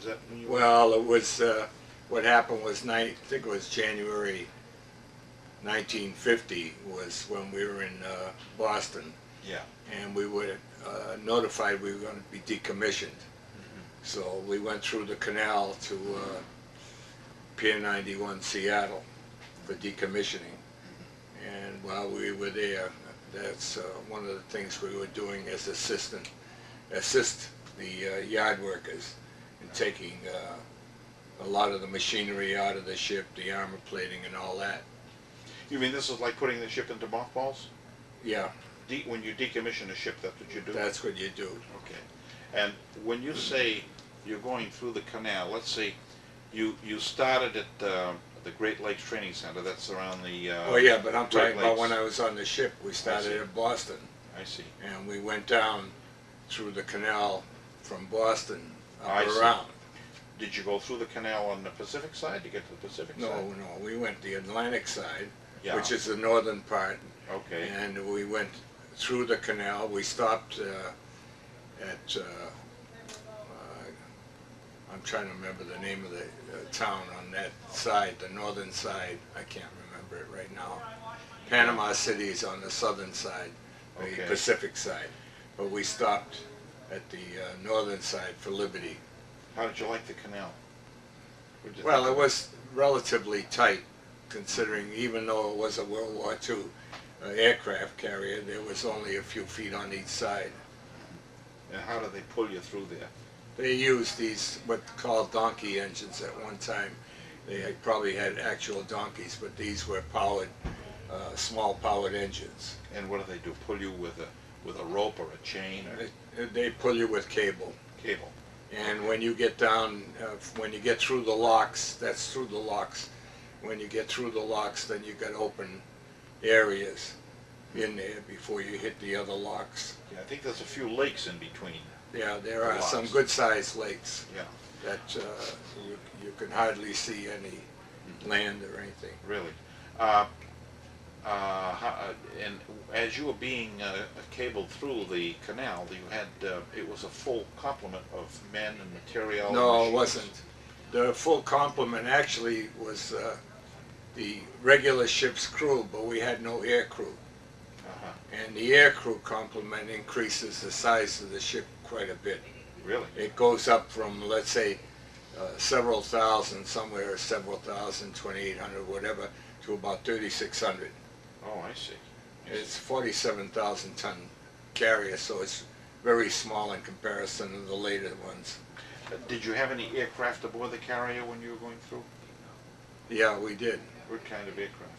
Is that when you? Well, it was, what happened was, I think it was January 1950 was when we were in Boston, Yeah. and we were notified we were going to be decommissioned. So we went through the canal to Pier 91 Seattle for decommissioning. And while we were there, that's one of the things we were doing as assist the yard workers in taking a lot of the machinery out of the ship, the armor plating and all that. You mean this is like putting the ship into mothballs? Yeah. When you decommission a ship, that's what you do? That's what you do. Okay. And when you say you're going through the canal, let's say you started at the Great Lakes Training Center, that's around the Oh yeah, but I'm Great talking about Lakes. when I was on the ship. We started at Boston, I see. and we went down through the canal from Boston up I see. around. Did you go through the canal on the Pacific side to get to the Pacific No, side? no, we went the Atlantic side, Yeah. which is the northern part, Okay. and we went through the canal. We stopped at, I'm trying to remember the name of the town on that side, the northern side. I can't remember it right now. Panama City is on the southern side, the Okay. Pacific side. But we stopped at the northern side for Liberty. How did you like the canal? What did you Well, think it of was relatively tight, considering even though it was a World War II aircraft carrier, there was only a few feet on each side. And how did they pull you through there? They used these what called donkey engines at one time. They had probably had actual donkeys, but these were powered, small powered engines. And what do they do? Pull you with a rope or a chain or They pull you with cable. cable? And when you get down, when you get through the locks, that's through the locks. When you get through the locks, then you got open areas in there before you hit the other locks. Yeah, I think there's a few lakes in between. Yeah, there The are some locks. good-sized lakes Yeah, that you can hardly see any land or anything. really. And as you were being cabled through the canal, you had it was a full complement of men and material. and No, it machines. wasn't. The full complement actually was the regular ship's crew, but we had no air crew. Uh-huh. And the air crew complement increases the size of the ship quite a bit. Really? It goes up from, let's say, several thousand, somewhere several thousand, 2,800, whatever, to about 3,600. Oh, I see. It's 47,000 ton carrier, so it's very small in comparison to the later ones. Did you have any aircraft aboard the carrier when you were going through? Yeah, we did. What kind of aircraft?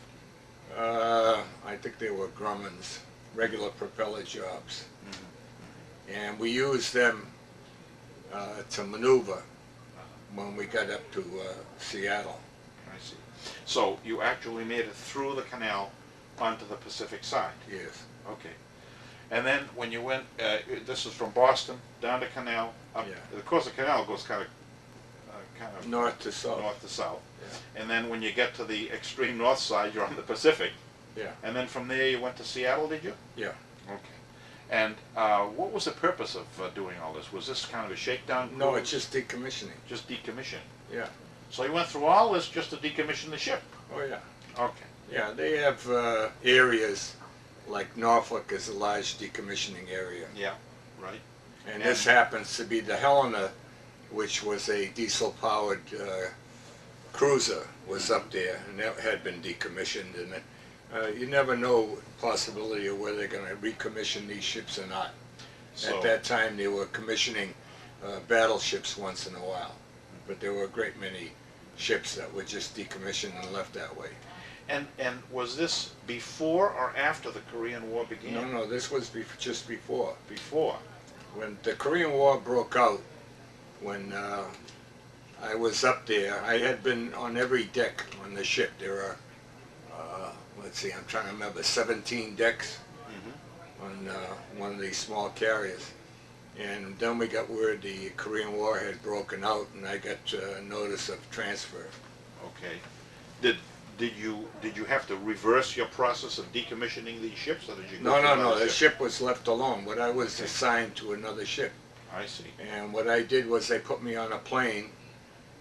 I think they were Grummins, regular propeller jobs. Mm-hmm. And we used them to maneuver when we got up to Seattle. I see. So you actually made it through the canal onto the Pacific side. Yes. Okay. And then when you went, this is from Boston down the canal. Up, Yeah. Of course, the canal goes kind of North to south. north to south. Yeah. And then when you get to the extreme north side, you're on the Pacific. Yeah. And then from there you went to Seattle, did you? Yeah. Okay. And what was the purpose of doing all this? Was this kind of a shakedown cruise? No, it's just decommissioning. Just decommission. Yeah. So you went through all this just to decommission the ship? Oh yeah. Okay. Yeah, they have areas like Norfolk is a large decommissioning area. Yeah, right. And this happens to be the Helena, which was a diesel-powered cruiser, was up there, and that had been decommissioned. And you never know possibility of whether they're going to recommission these ships or not. So, At that time, they were commissioning battleships once in a while, but there were a great many ships that were just decommissioned and left that way. and was this before or after the Korean War began? No, no, this was just before. Before. When the Korean War broke out, when I was up there, I had been on every deck on the ship. There are, let's see, I'm trying to remember, 17 decks on one of these small carriers. And then we got word the Korean War had broken out, and I got notice of transfer. Okay. Did you have to reverse your process of decommissioning these ships, or did you? No, go to no, no. another The ship was left alone, but I was assigned to another ship. I see. And what I did was they put me on a plane.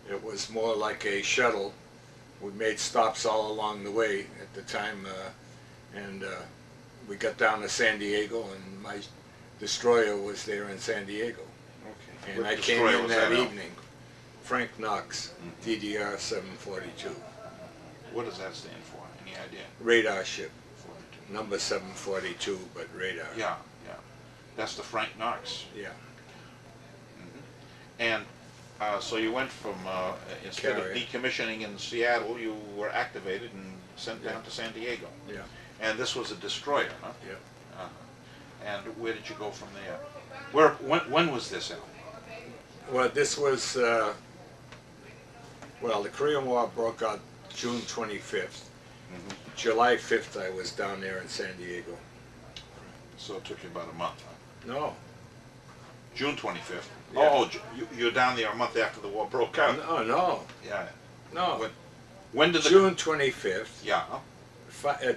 It was more like a shuttle. We made stops all along the way at the time, and we got down to San Diego, and my destroyer was there in San Diego. Okay. And What I came destroyer in was that Al? evening. Frank Knox, DDR 742, What does that stand for? Any idea? radar ship, 42. number 742, but radar. Yeah, yeah. That's the Frank Knox. Yeah. And so you went from, instead of Carrier. decommissioning in Seattle, you were activated and sent Yeah. down to San Diego. Yeah. And this was a destroyer, huh? Yeah. And where did you go from there? When was this, Al? Well, this was, well, the Korean War broke out June 25th. July 5th I was down there in San Diego. So it took you about a month, huh? No. June 25th. Yeah. Oh, you're down there a month after the war broke out. No. Yeah. No. When did the... June 25th. Yeah.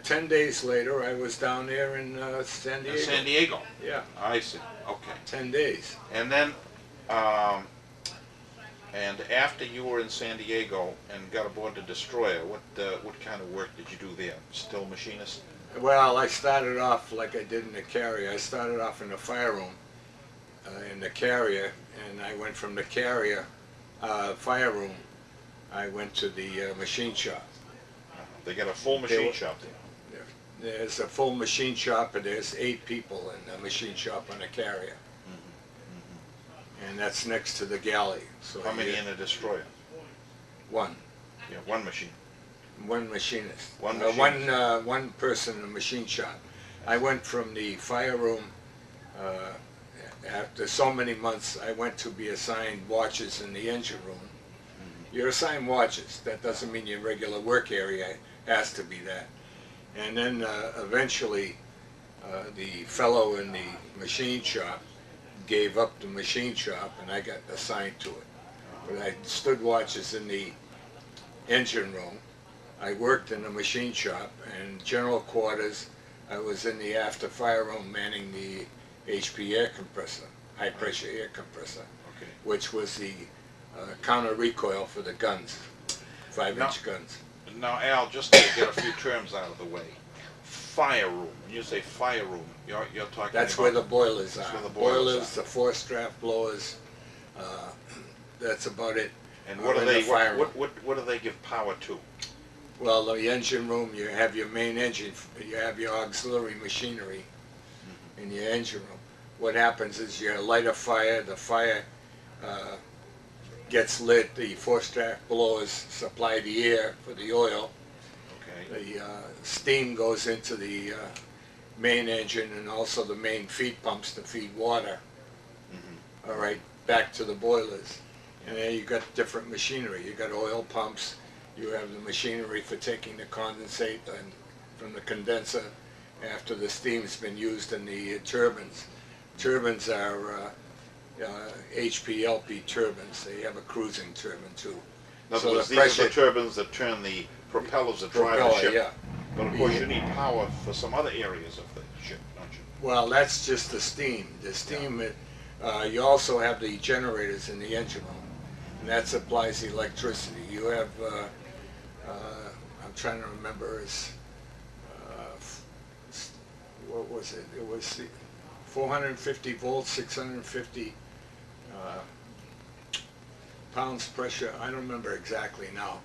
10 days later I was down there in San Diego. San Diego. Yeah. I see. Okay. 10 days. And then, and after you were in San Diego and got aboard the destroyer, what kind of work did you do there? Still machinist? Well, I started off like I did in the carrier. I started off in the fire room in the carrier, and I went from the carrier fire room. I went to the machine shop. They got a full machine shop there. There's a full machine shop, and there's 8 people in the machine shop on the carrier. And that's next to the galley. So How many in a destroyer? One. Yeah, one machine. One machinist. One machinist. One person in the machine shop. I went from the fire room, after so many months, I went to be assigned watches in the engine room. You're assigned watches. That doesn't mean your regular work area has to be that. And then eventually, the fellow in the machine shop gave up the machine shop, and I got assigned to it. But I stood watches in the engine room. I worked in the machine shop, and general quarters, I was in the after fire room manning the HP air compressor, high pressure air compressor, Okay. which was the counter recoil for the guns, 5-inch Now- guns. Now, Al, just to get a few terms out of the way. Fire room. When you say fire room, you're talking That's about... where the boilers That's are. where the boilers The force draft blowers, that's about it. And what do in the they, fire room. what do they give power to? Well, the engine room, you have your main engine, you have your auxiliary machinery in your engine room. What happens is you light a fire, the fire gets lit, the force draft blowers supply the air for the oil. Okay. The steam goes into the main engine and also the main feed pumps to feed water. All right, back to the boilers. And then you got different machinery. You got oil pumps. You have the machinery for taking the condensate and from the condenser after the steam's been used in the turbines. Turbines are HPLP turbines. They have a cruising turbine too. In other So words, the these are pressure- the turbines that turn the propellers that drive the Propeller, ship. yeah. But of course, you need power for some other areas of the ship, don't you? Well, that's just the steam. The steam, you also have the generators in the engine room, and that supplies the electricity. You have, I'm trying to remember, what was it? It was 450 volts, 650 pounds pressure. I don't remember exactly now.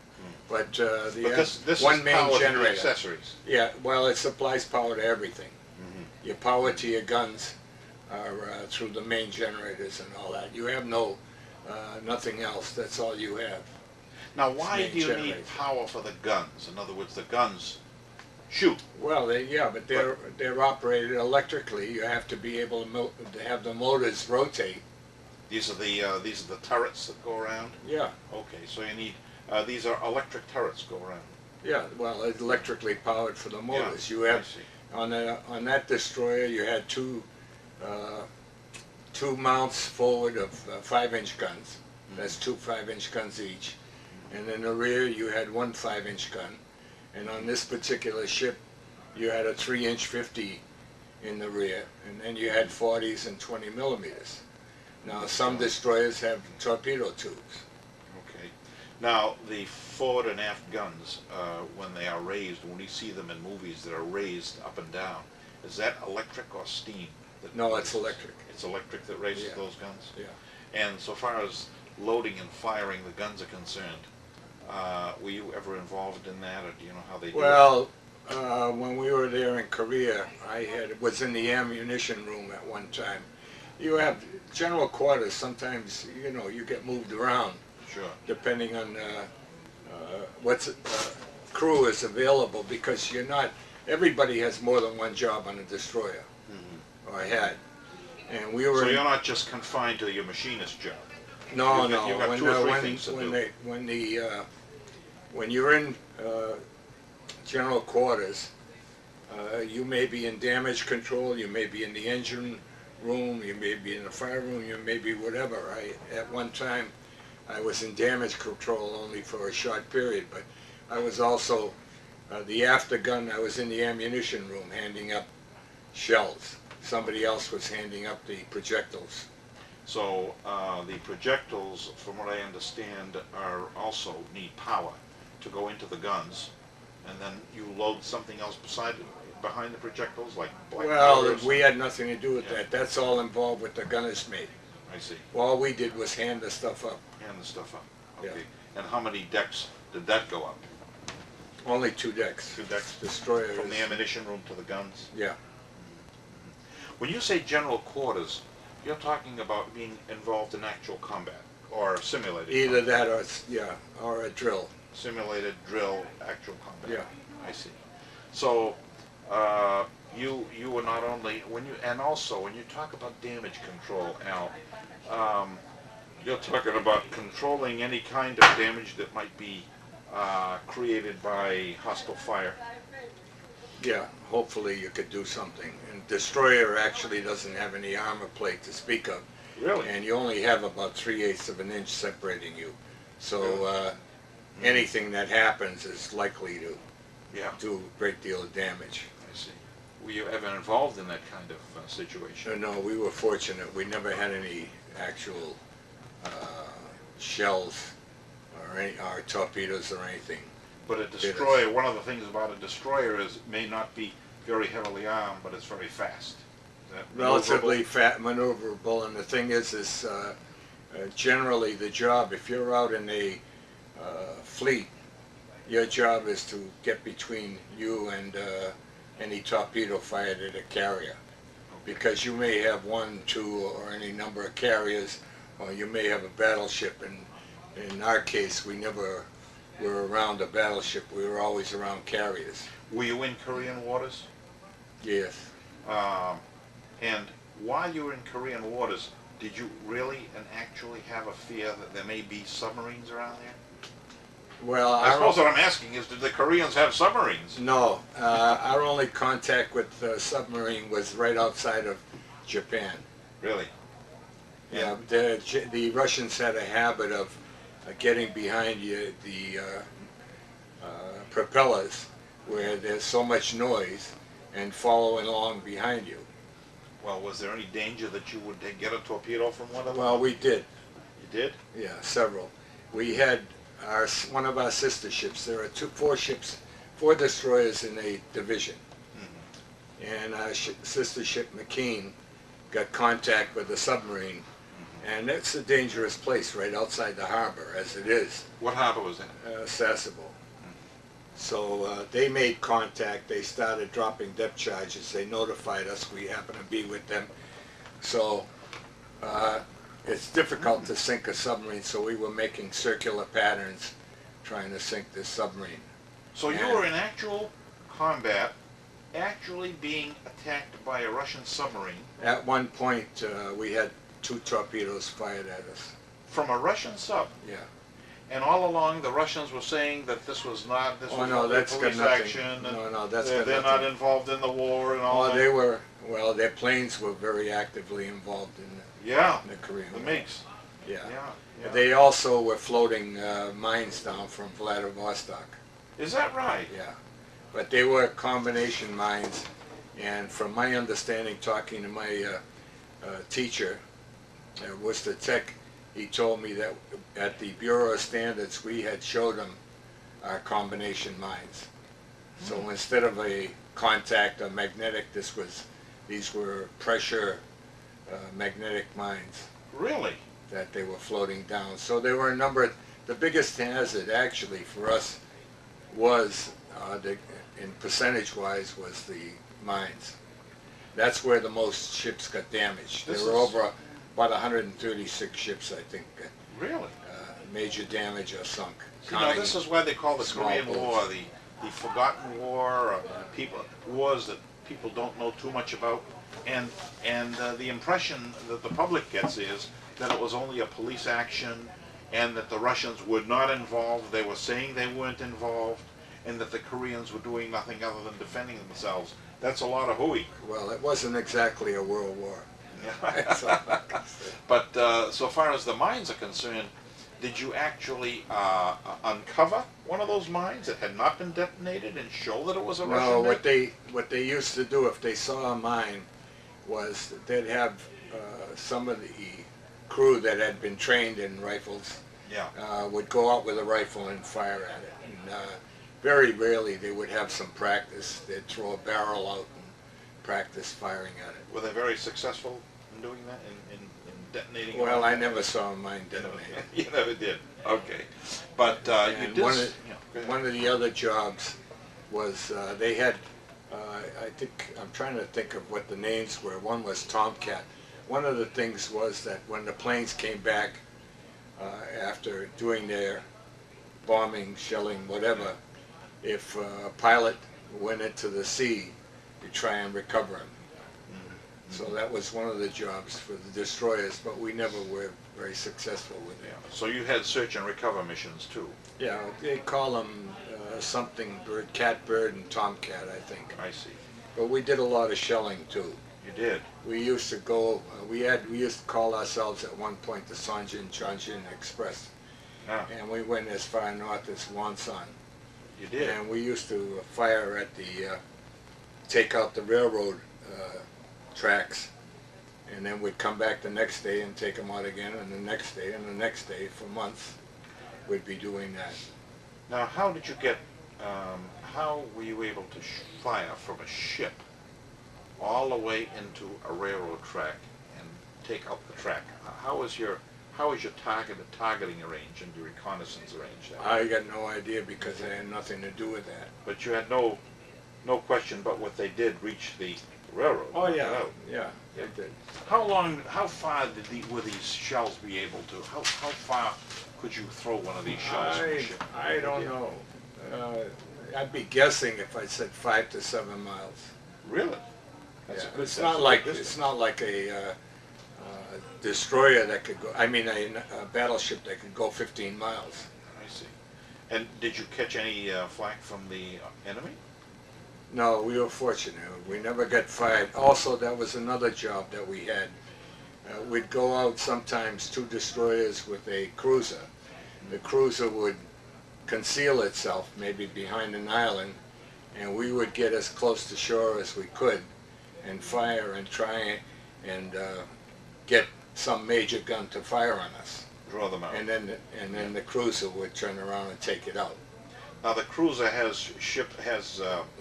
But But the this one is main power to the generator. accessories. Yeah, well, it supplies power to everything. Your power to your guns are through the main generators and all that. You have nothing else. That's all you have. Now, why main do you need generators. power for the guns? In other words, the guns shoot. Well, but they're operated electrically. You have to be able to have the motors rotate. These are the turrets that go around. Yeah, Okay, so you need these are electric turrets go around. yeah. Well, it's electrically powered for the motors. Yeah, You I have see. on that destroyer, you had two mounts forward of 5-inch guns. That's 2 5-inch guns each. And in the rear, you had 1 5-inch gun. And on this particular ship, you had a 3-inch 50 in the rear. And then you had 40s and 20 millimeters. Now, some destroyers have torpedo tubes. Okay. Now, the forward and aft guns, when they are raised, when we see them in movies that are raised up and down, is that electric or steam? No, it's electric. It's electric that raises Yeah. those guns? Yeah. And so far as loading and firing the guns are concerned, were you ever involved in that, or do you know how they do it? Well, when we were there in Korea, was in the ammunition room at one time. You have general quarters. Sometimes, you get moved around Sure. depending on what crew is available, because everybody has more than one job on a destroyer, or had. And we were. So you're not just confined to your machinist job. No, You've got no. two or three things to do. When you're in general quarters, you may be in damage control, you may be in the engine room, you may be in the fire room, you may be whatever. At one time, I was in damage control only for a short period, but I was also the after gun. I was in the ammunition room handing up shells. Somebody else was handing up the projectiles. So the projectiles, from what I understand, are also need power to go into the guns, and then you load something else behind the projectiles, like black powder or Well, we had nothing to do with Yeah. that. That's all involved with the gunner's mate. I see. All we did was hand the stuff up. Hand the stuff up. Yeah. Okay. And how many decks did that go up? Only 2 decks. 2 decks? Destroyers. From the ammunition room to the guns? Yeah. When you say general quarters, you're talking about being involved in actual combat, or simulated Either combat. that or a drill. Simulated drill, actual combat. Yeah. I see. So, you were not only, and also when you talk about damage control, Al, you're talking about controlling any kind of damage that might be created by hostile fire. Yeah, hopefully you could do something. And destroyer actually doesn't have any armor plate to speak of. Really? And you only have about 3/8 of an inch separating you. So anything that happens is likely to Yeah, do a great deal of damage. I see. Were you ever involved in that kind of situation? No, we were fortunate. We never had any actual shells or torpedoes or anything. But a destroyer, one of the things about a destroyer is it may not be very heavily armed, but it's very fast. Is that Relatively maneuverable? maneuverable, and the thing is generally the job, if you're out in a fleet, your job is to get between you and any torpedo fired at a carrier, because you may have 1, 2, or any number of carriers, or you may have a battleship. And in our case, we never were around a battleship. We were always around carriers. Were you in Korean waters? Yes. And while you were in Korean waters, did you really and actually have a fear that there may be submarines around there? Well, I suppose what I'm asking is, did the Koreans have submarines? No, our only contact with the submarine was right outside of Japan. Really? Yeah, the Russians had a habit of getting behind the propellers where there's so much noise and following along behind you. Well, was there any danger that you would get a torpedo from one of them? Well, we did. You did? Yeah, several. We had one of our sister ships. There are 4 destroyers in a division. And our sister ship McKean got contact with a submarine. And it's a dangerous place right outside the harbor, as it is. What harbor was that? Sasebo. So they made contact. They started dropping depth charges. They notified us. We happened to be with them. So it's difficult to sink a submarine, so we were making circular patterns trying to sink this submarine. So you were in actual combat, actually being attacked by a Russian submarine. At one point, we had 2 torpedoes fired at us. From a Russian sub. Yeah. And all along, the Russians were saying that this was not police action. No, that's they're got nothing. not involved in the war and all that. They were. Well, their planes were very actively involved in the Korean the War. MiGs. Yeah. Yeah. They also were floating mines down from Vladivostok. Is that right? Yeah. But they were combination mines, and from my understanding, talking to my teacher, Worcester Tech, he told me that at the Bureau of Standards we had showed him our combination mines. So instead of a contact or magnetic, these were pressure magnetic mines Really? that they were floating down. So there were a number. The biggest hazard actually for us was, in percentage-wise, was the mines. That's where the most ships got damaged. There were over about 136 ships, I think, Really? major damage or sunk. You know, this is why they call the Korean War the forgotten war, wars that people don't know too much about, and the impression that the public gets is that it was only a police action, and that the Russians were not involved. They were saying they weren't involved, and that the Koreans were doing nothing other than defending themselves. That's a lot of hooey. Well, it wasn't exactly a world war. Yeah. But so far as the mines are concerned, did you actually uncover one of those mines that had not been detonated and show that it was a Russian? No, what they used to do if they saw a mine was they'd have some of the crew that had been trained in rifles would go out with a rifle and fire at it. And very rarely they would have some practice. They'd throw a barrel out and practice firing at it. Were they very successful in doing that, in detonating? Well, I never saw a mine detonate. You never did. Okay, but you did. One of the other jobs was they had. I think I'm trying to think of what the names were. One was Tomcat. One of the things was that when the planes came back after doing their bombing, shelling, whatever, if a pilot went into the sea to try and recover him. So that was one of the jobs for the destroyers, but we never were very successful with it. Yeah. So you had search and recover missions too? Yeah, they call them something bird, catbird and tomcat, I think. I see. But we did a lot of shelling too. You did? We used to go, we used to call ourselves at one point the Sanjin Chongjin Express. Ah. And we went as far north as Wonsan. You did? And we used to fire at the, take out the railroad tracks, and then we'd come back the next day and take them out again, and the next day and the next day for months we'd be doing that. Now, how did you get, how were you able to fire from a ship all the way into a railroad track and take out the track? How is your targeting range and your reconnaissance range? I got no idea because I had nothing to do with that. But you had no question but what they did reach the railroad. Oh yeah, yeah, they did. How far were these shells be able to? How far could you throw one of these shells from a ship? I don't know. I'd be guessing if I said 5 to 7 miles. Really? That's Yeah. a good It's not like a destroyer that could go. I mean, a battleship that could go 15 miles. I see. And did you catch any flak from the enemy? No, we were fortunate. We never got fired. Also, that was another job that we had. We'd go out sometimes 2 destroyers with a cruiser. The cruiser would conceal itself maybe behind an island, and we would get as close to shore as we could and fire and try and get some major gun to fire on us. Draw them out. And then the cruiser would turn around and take it out. Now the cruiser has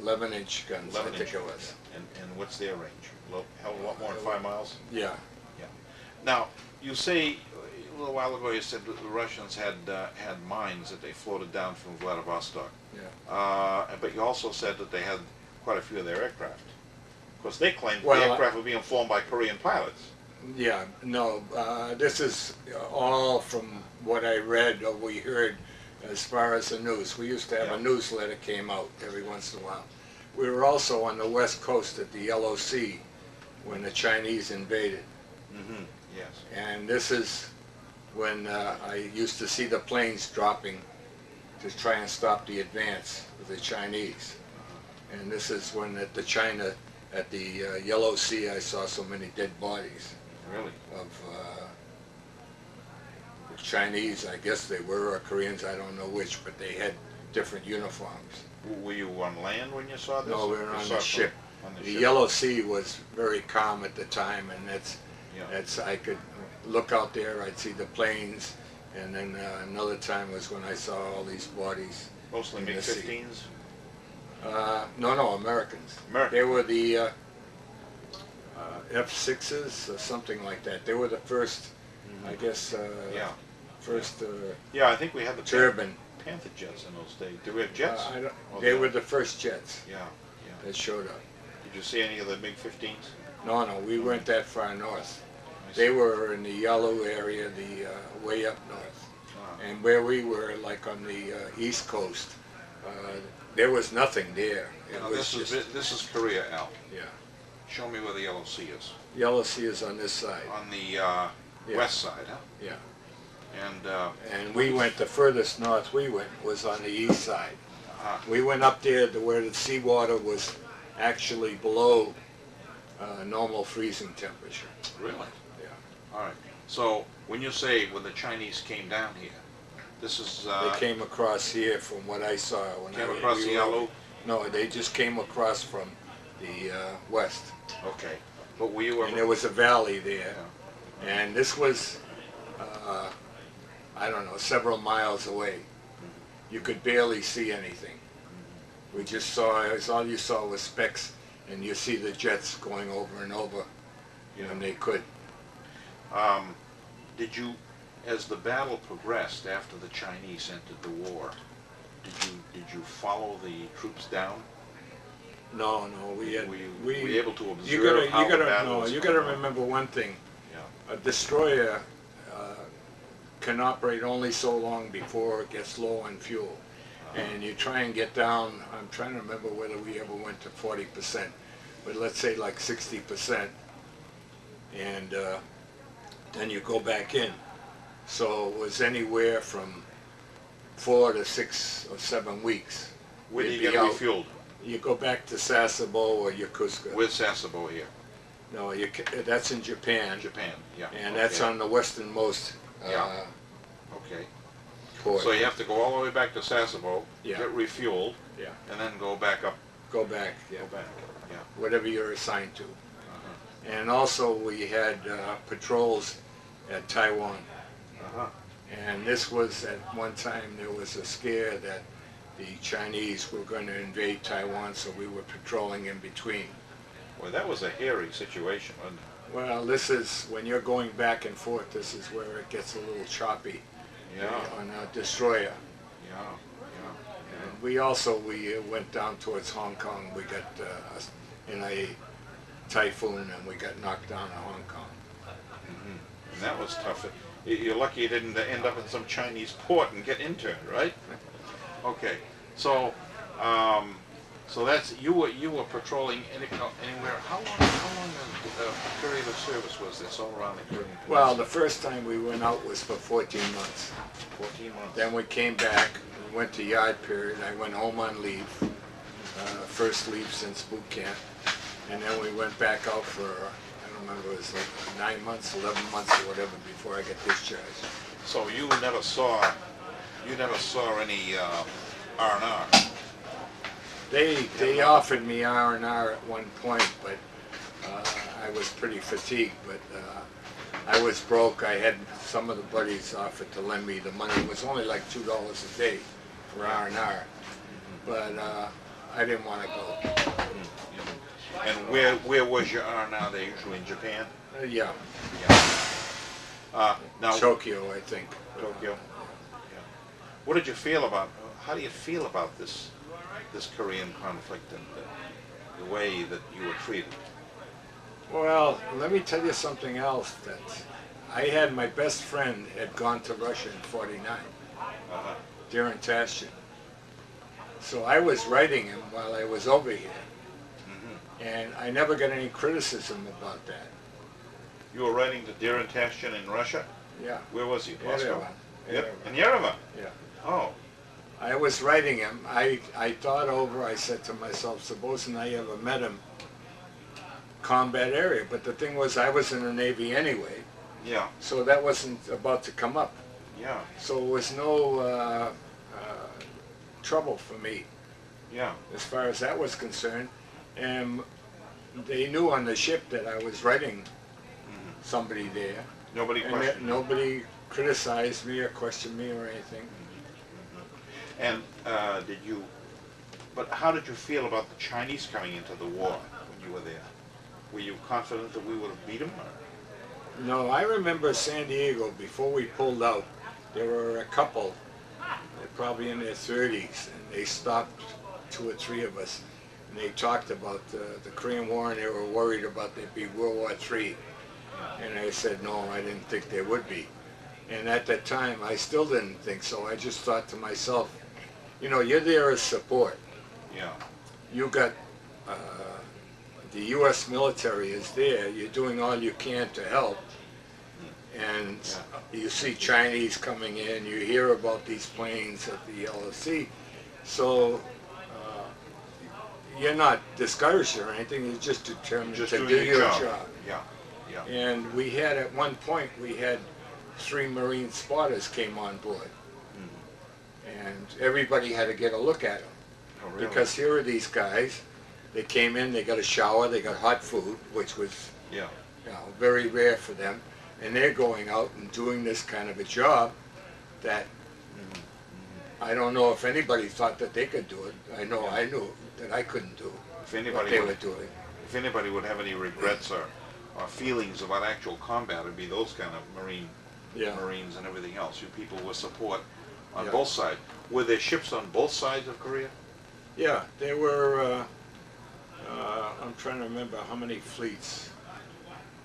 11-inch guns, 11 I think inch it was. And what's their range? Hell, a lot more than 5 miles? Yeah. Yeah. Now, you say, a little while ago you said that the Russians had mines that they floated down from Vladivostok. Yeah. But you also said that they had quite a few of their aircraft. Of course, they claimed the Well, aircraft were being flown by Korean pilots. Yeah, no, this is all from what I read or we heard as far as the news. We used to have a newsletter came out every once in a while. We were also on the west coast at the Yellow Sea when the Chinese invaded. Mm-hmm. Yes. And this is when I used to see the planes dropping to try and stop the advance of the Chinese. And this is when at the Yellow Sea I saw so many dead bodies. Really? Of Chinese, I guess they were, or Koreans, I don't know which, but they had different uniforms. Were you on land when you saw this? No, we were on the ship. On the The ship? Yellow Sea was very calm at the time, and I could look out there, I'd see the planes, and then another time was when I saw all these bodies. Mostly in the sea. MiG-15s? No, Americans. American. They were the F-6s or something like that. They were the first, I guess, Yeah. first Yeah, I think we had the turbine. Panther jets in those days. Did we have jets? They were the first jets Yeah, yeah. that showed up. Did you see any of the MiG-15s? No, we weren't that far north. I They see. were in the yellow area, the way up north. Ah. And where we were, like on the east coast, there was nothing there. It Now, was this is Korea, Al. yeah. Show me where the Yellow Sea is. Yellow Sea is on this side. On the Yeah. west side, huh? Yeah. And And we went, the furthest north we went was on the east side. Ah. We went up there to where the seawater was actually below normal freezing temperature. really? Yeah. All right. So when you say when the Chinese came down here, this is They came across here from what I saw. When came I, across we the were- Yalu. No, they just came across from the west. Okay. But were you And there ever? was a valley there. Yeah. And this was, I don't know, several miles away. You could barely see anything. We just saw, all you saw was specks, and you see the jets going over and over when they could. Did you, as the battle progressed after the Chinese entered the war, did you follow the troops down? No, we had, Were you able to observe you gotta, how you the gotta, battle no, was you going gotta on? remember one thing. Yeah. A destroyer can operate only so long before it gets low on fuel. And you try and get down, I'm trying to remember whether we ever went to 40%, but let's say like 60%, and then you go back in. So it was anywhere from 4 to 6 or 7 weeks. Where did You'd you be get out. refueled? You go back to Sasebo or Yokosuka. With Sasebo here, No, that's in Japan, Japan. Yeah. and that's okay. on the westernmost Yeah. Okay. port. So you have to go all the way back to Sasebo, Yeah. get refueled, Yeah, and then go back up. go back, yeah, Go back. Yeah. whatever you're assigned to. Uh-huh. And also we had patrols at Taiwan. Uh-huh. And this was, at one time, there was a scare that the Chinese were going to invade Taiwan, so we were patrolling in between. Well, that was a hairy situation, wasn't it? Well, this is, when you're going back and forth, this is where it gets a little choppy Yeah. on a destroyer. Yeah. Yeah. And we also, we went down towards Hong Kong. We got in a typhoon and we got knocked down to Hong Kong. Mm-hmm. And that was tough. You're lucky you didn't end up in some Chinese port and get interned, right? Okay. So, so that's you were patrolling anywhere. How long a period of service was this all around the Korean Peninsula? Well, the first time we went out was for 14 months. 14 months. Then we came back, we went to yard period. I went home on leave, first leave since boot camp. And then we went back out for, I don't remember, it was like 9 months, 11 months or whatever before I got discharged. So you never saw any R&R. They offered me R&R at one point, but I was pretty fatigued. But I was broke. I had some of the buddies offered to lend me the money. It was only like $2 a day for R&R, but I didn't want to go. And where was your R&R? They usually in Japan. Yeah, Now Tokyo, I think. Tokyo. Yeah. What did you feel about? How do you feel about this Korean conflict and the way that you were treated? Well, let me tell you something else. That I had my best friend had gone to Russia in '49, Uh-huh. Darren Tastian. So I was writing him while I was over here, Mm-hmm. and I never got any criticism about that. You were writing to Darren Tastian in Russia? Yeah. Where was he? Moscow? Yerevan. Yep. In Yerevan? Yeah. Oh. I was writing him. I thought over, I said to myself, supposing I ever met him, combat area. But the thing was, I was in the Navy anyway, Yeah. so that wasn't about to come up. Yeah. So it was no trouble for me Yeah. as far as that was concerned. And they knew on the ship that I was writing somebody there. Nobody And questioned. nobody criticized me or questioned me or anything. And did you? But how did you feel about the Chinese coming into the war when you were there? Were you confident that we would have beat them? Or? No, I remember San Diego, before we pulled out, there were a couple, they're probably in their 30s, and they stopped 2 or 3 of us, and they talked about the Korean War, and they were worried about there'd be World War III. And I said, no, I didn't think there would be. And at that time, I still didn't think so. I just thought to myself, you know, you're there as support. Yeah. You got, the U.S. military is there. You're doing all you can to help. And you see Chinese coming in. You hear about these planes at the LSC. So you're not discouraged or anything. You're just determined Just to doing do your your job. job. Yeah. Yeah. And we had, at one point, we had 3 Marine spotters came on board. And everybody had to get a look at them. Oh, really? Because here are these guys, they came in, they got a shower, they got hot food, which was Yeah. you know, very rare for them, and they're going out and doing this kind of a job that I don't know if anybody thought that they could do it. I know I knew that I couldn't do If what anybody they would, were doing. if anybody would have any regrets or feelings about actual combat, it'd be those kind of Yeah. Marines and everything else. You people with support on Yeah. both sides. Were there ships on both sides of Korea? Yeah, there were, I'm trying to remember how many fleets.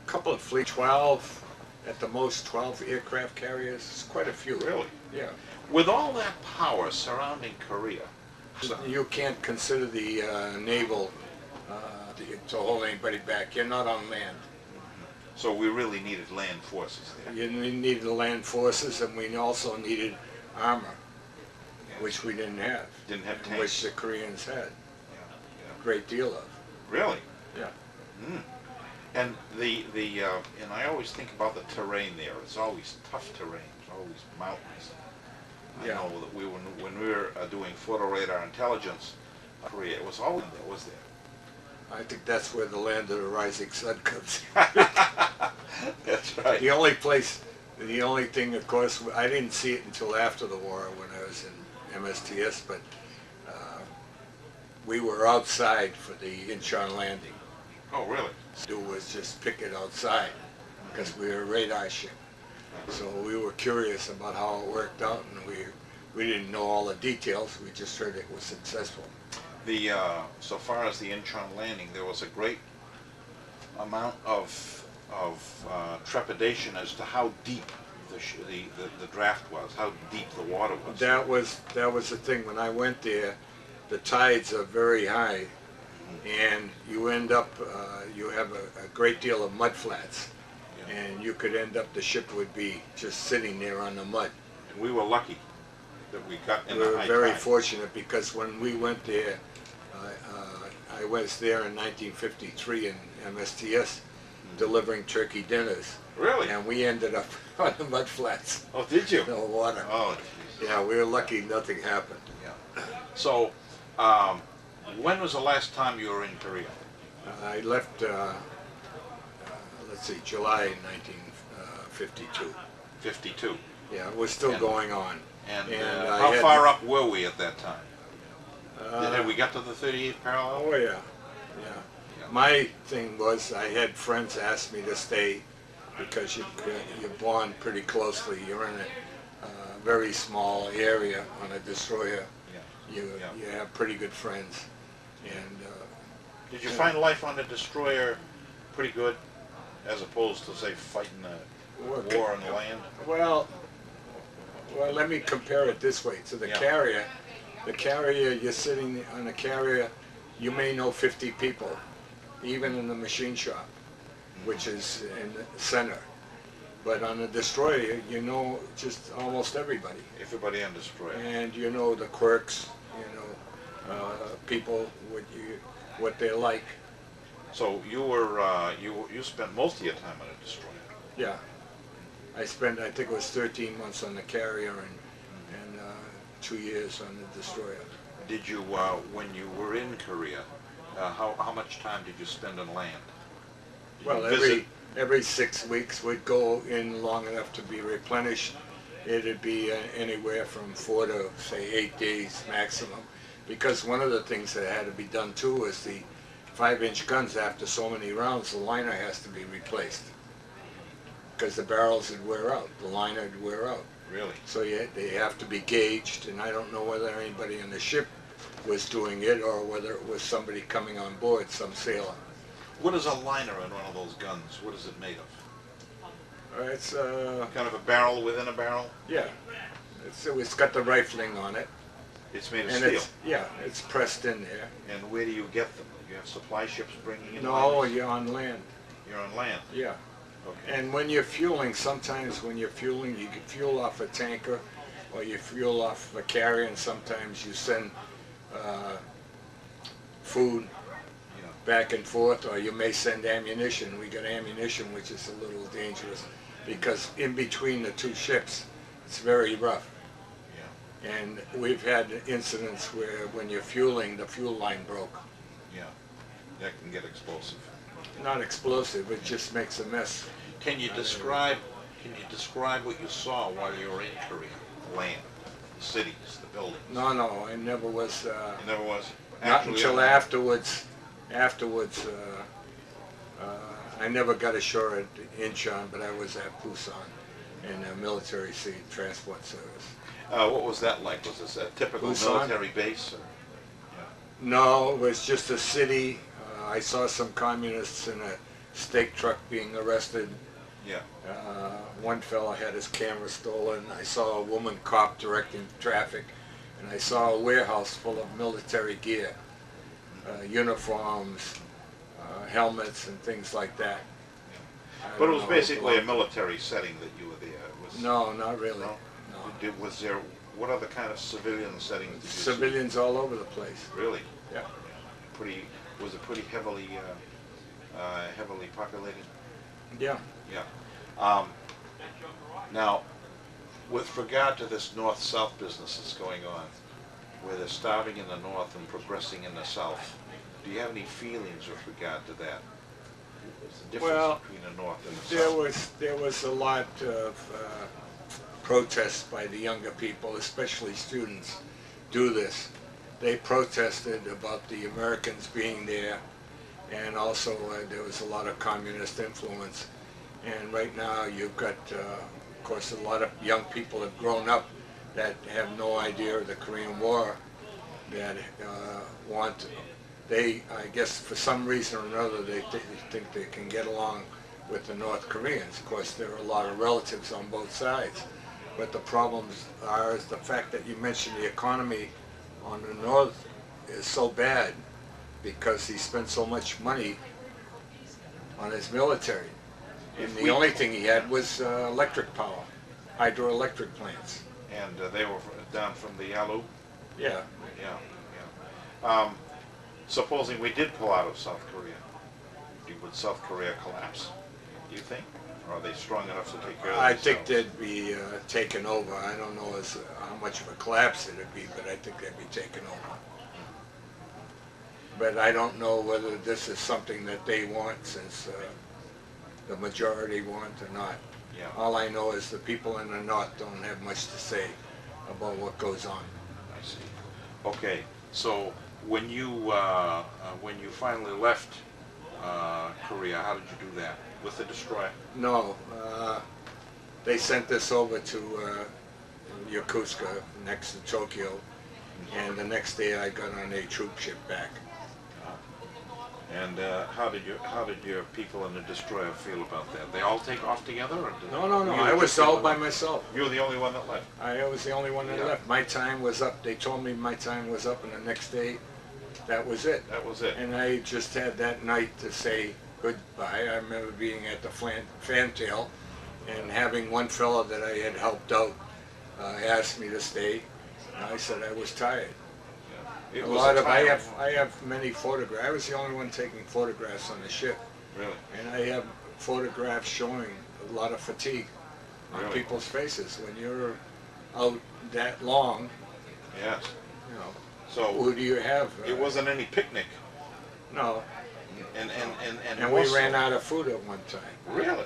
A couple of fleets, 12, at the most 12 aircraft carriers. It's quite a few. Really? Yeah. With all that power surrounding Korea, You can't consider the naval to hold anybody back. You're not on land. so we really needed land forces there. You needed the land forces, and we also needed armor, which we didn't have. Didn't have and which tanks. the Koreans had Yeah. a great deal of. Really? Yeah. Mm. And and I always think about the terrain there. It's always tough terrain. It's always mountains. I Yeah. know that when we were doing photo radar intelligence, Korea, it was always there, was there? I think that's where the land of the rising sun comes in. That's right. The only thing, of course, I didn't see it until after the war when I was in MSTS, but we were outside for the Incheon landing. Oh, really? To do was just pick it outside because we were a radar ship. So we were curious about how it worked out, and we didn't know all the details. We just heard it was successful. So far as the Incheon landing, there was a great amount of trepidation as to how deep the draft was, how deep the water was. That was the thing. When I went there, the tides are very high, and you end up you have a great deal of mud flats, and you could end up, the ship would be just sitting there on the mud. And we were lucky that we got in We the were high very tide. fortunate, because when we went there, I was there in 1953 in MSTS delivering turkey dinners, Really? and we ended up on the mud flats, Oh, did you? no water. Oh, geez. Yeah, we were lucky nothing happened. Yeah. So, when was the last time you were in Korea? I left, let's see, July 1952. 52. Yeah, it was still And- going on. And, And I how had- far up were we at that time? Uh, Had we got to the 38th parallel? Oh, yeah, yeah. My thing was, I had friends ask me to stay because you bond pretty closely. You're in a very small area on a destroyer. Yeah. You have pretty good friends. And Did you find life on the destroyer pretty good, as opposed to, say, fighting a war on the land? well, let me compare it this way. To the carrier, you're sitting on a carrier, you may know 50 people, even in the machine shop, which is in the center. But on a destroyer, you know just almost everybody. Everybody on destroyer. And you know the quirks, you know, people, what they're like. So you were you spent most of your time on a destroyer. Yeah. I spent, I think it was 13 months on the carrier and 2 years on the destroyer. Did you when you were in Korea? How much time did you spend on land? Did Well, you visit every 6 weeks would go in long enough to be replenished. It'd be anywhere from 4 to say 8 days maximum, because one of the things that had to be done too is the 5-inch guns, after so many rounds, the liner has to be replaced because the barrels would wear out, the liner would wear out. Really? So they have to be gauged, and I don't know whether anybody on the ship was doing it or whether it was somebody coming on board, some sailor. What is a liner in one of those guns? What is it made of? It's Kind of a barrel within a barrel? yeah, it's got the rifling on it, It's made of and steel. it's pressed in there. And where do you get them? You have supply ships bringing in No, liners? you're on land. You're on land. Yeah. Okay. And when you're fueling, sometimes when you're fueling, you can fuel off a tanker or you fuel off a carrier, and sometimes you send food Yeah. back and forth, or you may send ammunition. We got ammunition, which is a little dangerous because in between the two ships, it's very rough. Yeah. And we've had incidents where when you're fueling, the fuel line broke. Yeah. That can get explosive. Not explosive, it just makes a mess. Can you describe what you saw while you were in Korea? The land, the cities, the buildings. No, I never was. It never was. Not Actually, until afterwards. I never got ashore at Incheon, but I was at Busan in a military sea transport service. What was that like? Was this a typical Busan? military base? Or? No, it was just a city. I saw some communists in a steak truck being arrested. Yeah. One fellow had his camera stolen. I saw a woman cop directing traffic, and I saw a warehouse full of military gear, uniforms, helmets, and things like that. I But it don't was know basically a what military setting that you were there. It was, No, not really. No? No. Was there, what other kind of civilian settings did you see? Civilians all over the place. Really? Yeah. Was it pretty heavily populated? Yeah. Yeah. Now, with regard to this north-south business that's going on, where they're starving in the north and progressing in the south, do you have any feelings with regard to that? What's the difference Well, between the north and the south? There was a lot of protests by the younger people, especially students, do this. They protested about the Americans being there, and also there was a lot of communist influence. And right now you've got, of course, a lot of young people have grown up that have no idea of the Korean War, that I guess for some reason or another, they think they can get along with the North Koreans. Of course, there are a lot of relatives on both sides. But the problems is the fact that you mentioned the economy on the north is so bad because he spent so much money on his military. And the only thing he had was electric power, hydroelectric plants. And they were down from the Yalu? Yeah. Yeah. Supposing we did pull out of South Korea, would South Korea collapse, do you think? Or are they strong enough to take care of I themselves? think they'd be taken over. I don't know how much of a collapse it'd be, but I think they'd be taken over. But I don't know whether this is something that they want, since the majority want or not. Yeah. All I know is the people in the north don't have much to say about what goes on. I see. Okay, so when you finally left Korea, how did you do that? With the destroyer? No, they sent this over to Yokosuka, next to Tokyo, and the next day I got on a troop ship back. And how did your people in the destroyer feel about that? They all take off together? Or did No, you I were was just the all only by one? myself. You were the only one that left? I was the only one that Yeah. left. My time was up. They told me my time was up, and the next day, that was it. That was it? And I just had that night to say goodbye. I remember being at the fantail and having one fellow that I had helped out asked me to stay. And I said I was tired. It A was lot of time I have many photographs. I was the only one taking photographs on the ship, Really? and I have photographs showing a lot of fatigue on Really? people's faces when you're out that long. Yes. You know, So who do you have? it wasn't any picnic? No, And we also- ran out of food at one time. Really?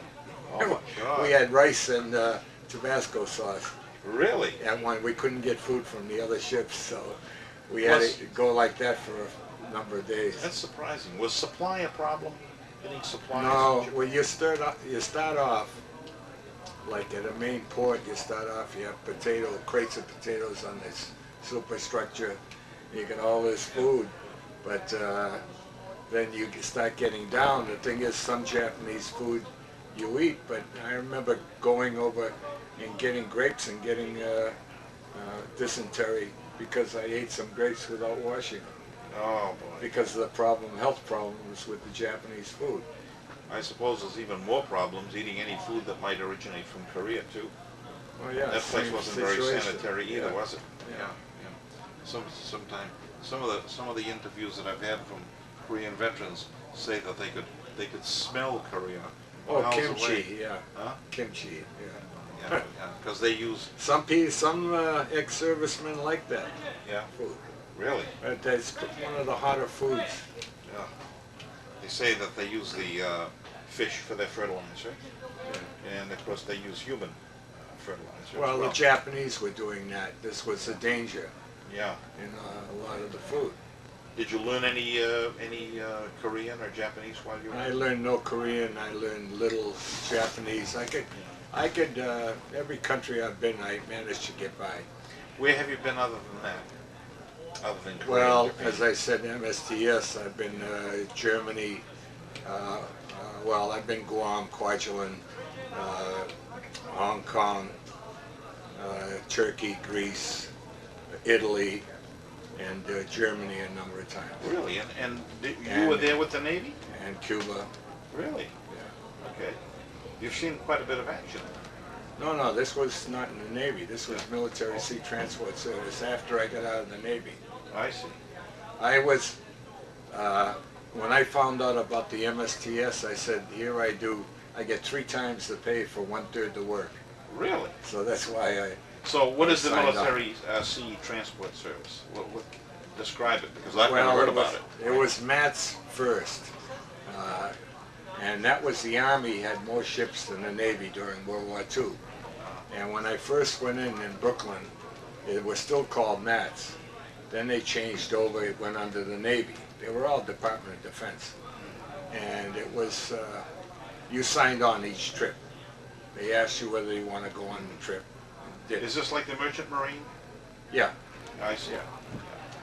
Oh my God. We had rice and Tabasco sauce. Really? And when we couldn't get food from the other ships, so we had to go like that for a number of days. That's surprising. Was supply a problem? Getting supplies? No, well you start off like at a main port. You start off, you have crates of potatoes on this superstructure. You get all this food, but then you start getting down. The thing is, some Japanese food you eat, but I remember going over and getting grapes and getting dysentery because I ate some grapes without washing them. Oh boy. Because of the health problems with the Japanese food. I suppose there's even more problems eating any food that might originate from Korea too. Oh yeah, That place same wasn't very situation. sanitary either, Yeah. was it? Yeah. Sometimes some of the interviews that I've had from Korean veterans say that they could smell Korea. Oh, miles kimchi, away. yeah. Huh? Kimchi, yeah. Yeah, because they use. Some ex-servicemen like that Yeah. food. Really? But that's one of the hotter foods. Yeah. They say that they use the fish for their fertilizer, and of course they use human fertilizer. Well, as the Japanese were doing that. This was a danger Yeah. in a lot of the food. Did you learn any Korean or Japanese while you were? I learned no Korean. I learned little Japanese. I could. Every country I've been, I managed to get by. Where have you been other than that? Other than Korea? Well, Japan? as I said, MSTS. I've been Germany. Well, I've been Guam, Kwajalein, Hong Kong, Turkey, Greece, Italy, and Germany a number of times. Really? You were there with the Navy? And Cuba. Really? Yeah. Okay. You've seen quite a bit of action. No, this was not in the Navy. This was Military Sea Transport Service after I got out of the Navy. I see. I was, when I found out about the MSTS, I said, here I get 3 times the pay for 1/3 the work. Really? So that's why So what is the Signed up. Military Sea Transport Service? Describe it, because I've never heard about it. It was MATS first. And that was the Army had more ships than the Navy during World War II. And when I first went in Brooklyn, it was still called MATS. Then they changed over, it went under the Navy. They were all Department of Defense. And it was, you signed on each trip. They asked you whether you want to go on the trip. You did. Is this like the Merchant Marine? Yeah, I see. yeah.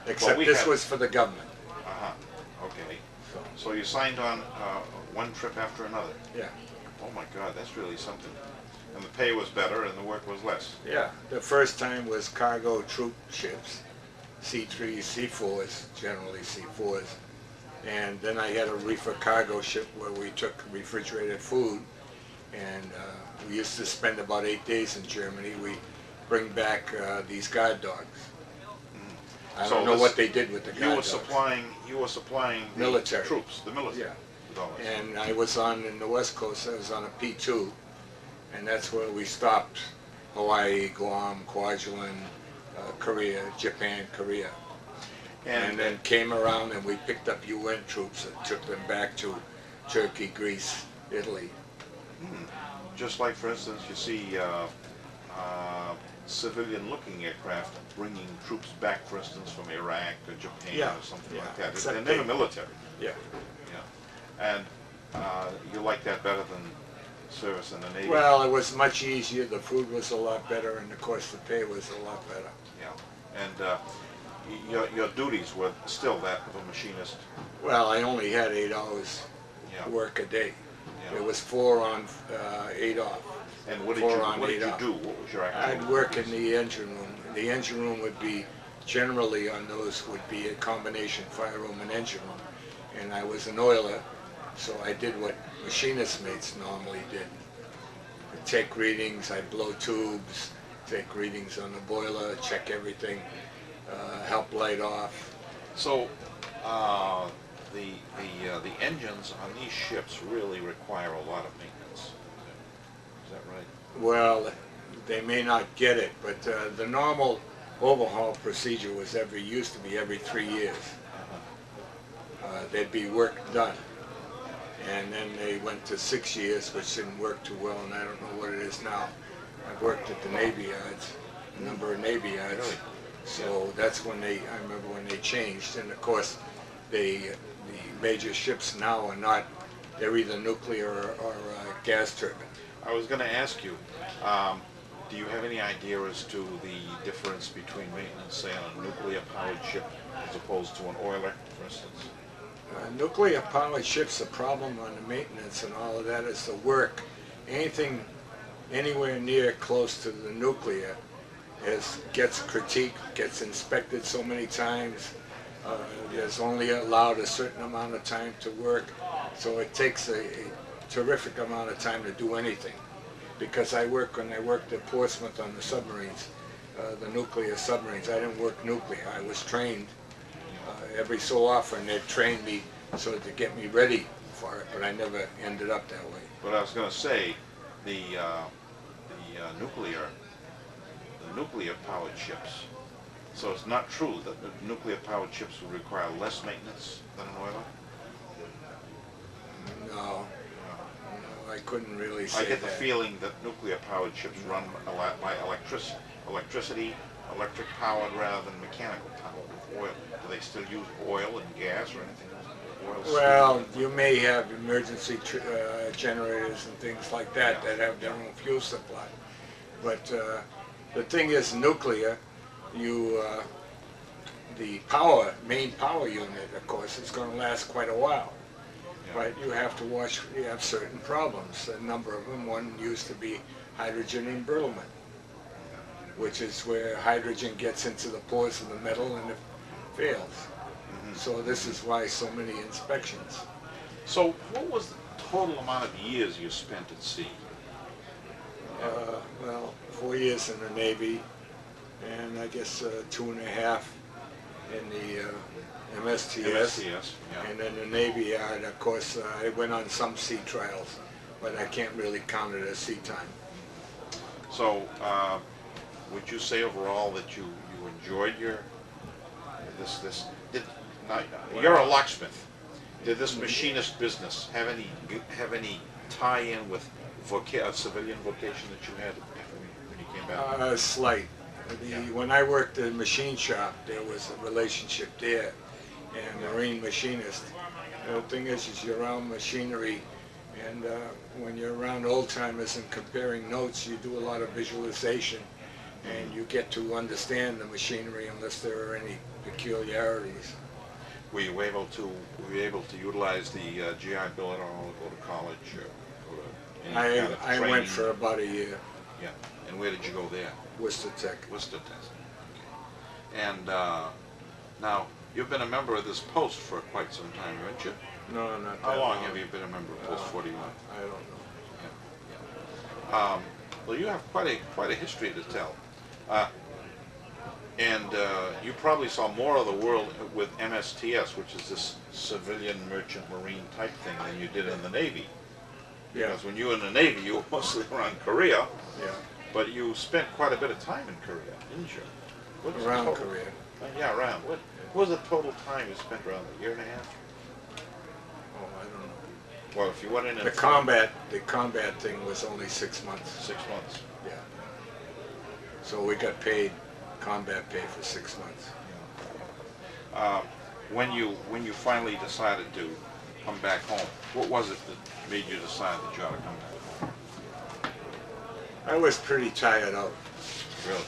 Except we this had- was for the government. Uh-huh. Okay. So, So you signed on one trip after another. yeah. Oh my God, that's really something. And the pay was better and the work was less. Yeah, the first time was cargo troop ships, C3s, C4s, generally C4s. And then I had a reefer cargo ship where we took refrigerated food, and we used to spend about 8 days in Germany. We bring back these guard dogs. I So don't know this- what they did with the You guard were dogs. supplying the Military. troops, the military. Yeah. Dollars. And I was in the West Coast, I was on a P2, and that's where we stopped Hawaii, Guam, Kwajalein, Korea, Japan, Korea. And then came around and we picked up UN troops and took them back to Turkey, Greece, Italy. Just like, for instance, you see civilian-looking aircraft bringing troops back, for instance, from Iraq or Japan Yeah, or something yeah, like that. except They're never they- military. Yeah. Yeah. And you like that better than service in the Navy? Well, it was much easier, the food was a lot better, and of course the pay was a lot better. Yeah. And your duties were still that of a machinist? Well, I only had 8 hours Yeah. work a day. Yeah. It was 4 on, 8 off. And what did 4 you on, 8 off. do? What was your activity? I'd work in the engine room. The engine room would be, generally on those would be a combination fire room and engine room. And I was an oiler, so I did what machinist mates normally did. I'd take readings, I'd blow tubes, take readings on the boiler, check everything, help light off. So, the engines on these ships really require a lot of maintenance. Is that right? Well, they may not get it, but the normal overhaul procedure was used to be every 3 years. There'd be work done. and then they went to 6 years, which didn't work too well, and I don't know what it is now. I've worked at the Navy yards, a number of Navy yards. Really? So that's when I remember when they changed, and of course, the major ships now are not, they're either nuclear or gas turbine. I was going to ask you, do you have any idea as to the difference between maintenance, say, on a nuclear-powered ship as opposed to an oiler, for instance? Nuclear-powered ships, the problem on the maintenance and all of that is the work. Anything anywhere near close to the nuclear gets critiqued, gets inspected so many times. There's only allowed a certain amount of time to work, so it takes a terrific amount of time to do anything. Because when I worked at Portsmouth on the submarines, the nuclear submarines, I didn't work nuclear. I was trained every so often. They trained me so to get me ready for it, but I never ended up that way. But I was going to say, the nuclear-powered ships. So it's not true that the nuclear-powered ships would require less maintenance than an oiler? No, I couldn't really say that. I get the feeling that nuclear-powered ships run a lot by electricity, electric-powered rather than mechanical powered with oil. Do they still use oil and gas or anything else? Well, you may have emergency generators and things like that that have their own fuel supply. But the thing is, nuclear, the main power unit, of course, is going to last quite a while. Yeah. But you have to watch, you have certain problems. A number of them, one used to be hydrogen embrittlement, which is where hydrogen gets into the pores of the metal and it fails. Mm-hmm. So this is why so many inspections. So what was the total amount of years you spent at sea? Well, 4 years in the Navy, and I guess 2.5 in the MSTS. Yeah. And then the Navy Yard, of course, I went on some sea trials, but I can't really count it as sea time. So, would you say overall that you enjoyed you're a locksmith. Did this machinist business have any tie-in with civilian vocation that you had when you came back? Slight. When I worked at a machine shop, there was a relationship there, and marine machinist. The thing is you're around machinery, and when you're around old timers and comparing notes, you do a lot of visualization, and you get to understand the machinery unless there are any peculiarities. Were you able to utilize the GI Bill at all, go to college, or go to any kind of I training? went for about a year. Yeah. And where did you go there? Worcester Tech. Worcester Tech. Okay. And now, you've been a member of this post for quite some time, haven't you? No, not that How long have you been a member of Post 41? I don't know. Yeah. Well, you have quite a history to tell. And you probably saw more of the world with MSTS, which is this civilian merchant marine type thing, than you did in the Navy. Yeah. Because when you were in the Navy, you were mostly around Korea. Yeah. But you spent quite a bit of time in Korea, didn't you? What was Around the total? Korea. Yeah, around. What was the total time you spent around? A year and a half? Oh, I don't know. Well, if you went in and The combat thing was only 6 months. 6 months. Yeah. So we got paid combat pay for 6 months. When you finally decided to come back home, what was it that made you decide that you ought to come back home? I was pretty tired out. Really?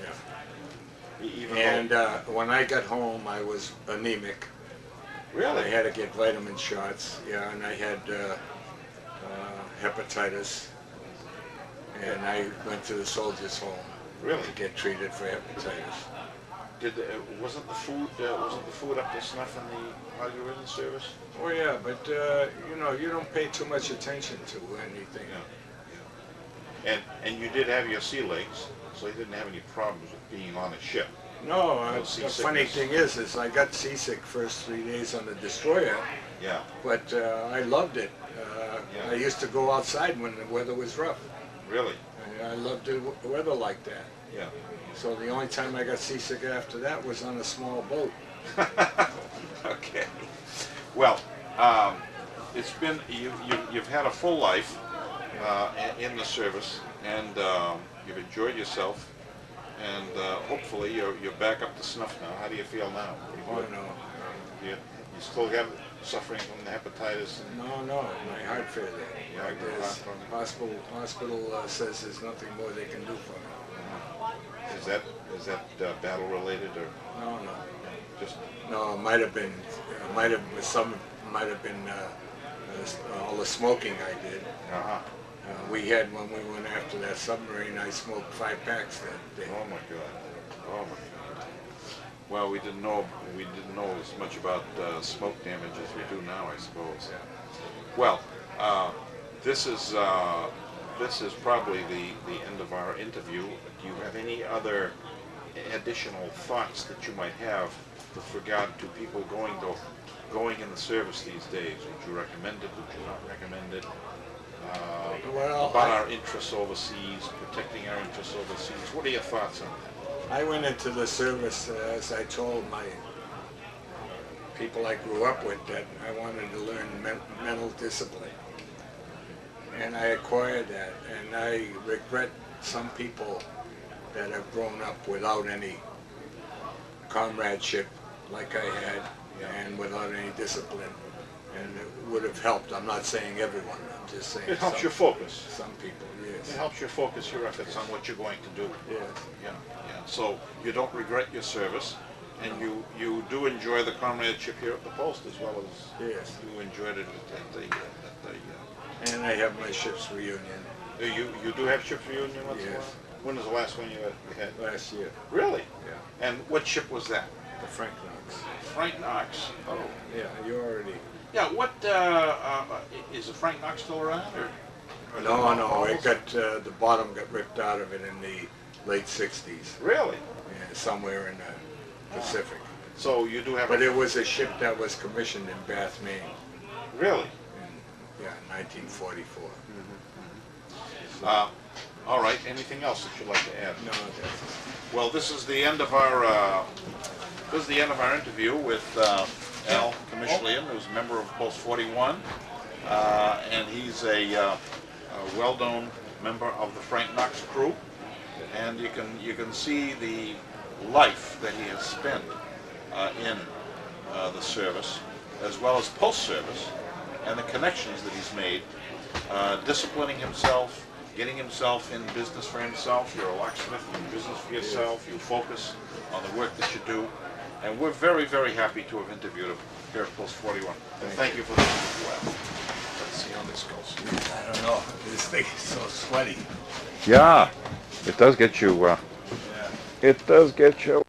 Yeah. Even And though, when I got home, I was anemic. really? I had to get vitamin shots. Yeah, and I had hepatitis. And I went to the soldiers' home Really? to get treated for hepatitis. Wasn't the food up to snuff while you were in the service? Oh yeah, but you don't pay too much attention to anything. Yeah. And you did have your sea legs, so you didn't have any problems with being on a ship. No, No the seasickness. funny thing is I got seasick first 3 days on the destroyer, Yeah. but I loved it. Yeah. I used to go outside when the weather was rough. Really? I loved the weather like that. Yeah. So the only time I got seasick after that was on a small boat. Okay. Well, it's been you've had a full life in the service, and you've enjoyed yourself, and hopefully you're back up to snuff now. How do you feel now? Oh no. You still have suffering from the hepatitis? No, my heart failure. Yeah, Like your this. heart Hospital says there's nothing more they can do for me. Is that battle related or No. just? No, it might have been all the smoking I did. Uh-huh. We had, when we went after that submarine, I smoked 5 packs that day. Oh my God. Oh my God. Well, we didn't know as much about smoke damage as we do now, I suppose. Well, this is probably the end of our interview. Do you have any other additional thoughts that you might have with regard to people going in the service these days? Would you recommend it? Would you not recommend it? About our interests overseas, protecting our interests overseas. What are your thoughts on that? I went into the service, as I told my people I grew up with, that I wanted to learn mental discipline. And I acquired that, and I regret some people that have grown up without any comradeship like I had, and without any discipline. And it would have helped. I'm not saying everyone, I'm just saying It helps you focus. Some people, yes. It helps you focus your efforts on what you're going to do. Yes. Yeah. So you don't regret your service, and you do enjoy the comradeship here at the post as well as Yes. you enjoyed it at the And I have my ship's reunion you do have ship reunion once in a Yes. while? When was the last one you had? last year. Really? Yeah. And what ship was that? The Frank Knox. Frank Knox. Oh. Yeah, you already. Yeah, what, is the Frank Knox still around, or? No, it got, the bottom got ripped out of it in the late 60s. Really? Yeah, somewhere in the Pacific. So you do have But it was a ship that was commissioned in Bath, Maine. Really? In 1944. All right, anything else that you'd like to add? No, that's Well, this is the end of our, interview with Al Kamishlian, who's a member of Post 41, and he's a well-known member of the Frank Knox crew, and you can see the life that he has spent in the service, as well as post-service, and the connections that he's made, disciplining himself, getting himself in business for himself. You're a locksmith, you're in business for yourself, you focus on the work that you do, and we're very, very happy to have interviewed him here at Post 41. And thank you for the interview. Let's see how this goes. I don't know. This thing is so sweaty. Yeah, it does get you, it does get you.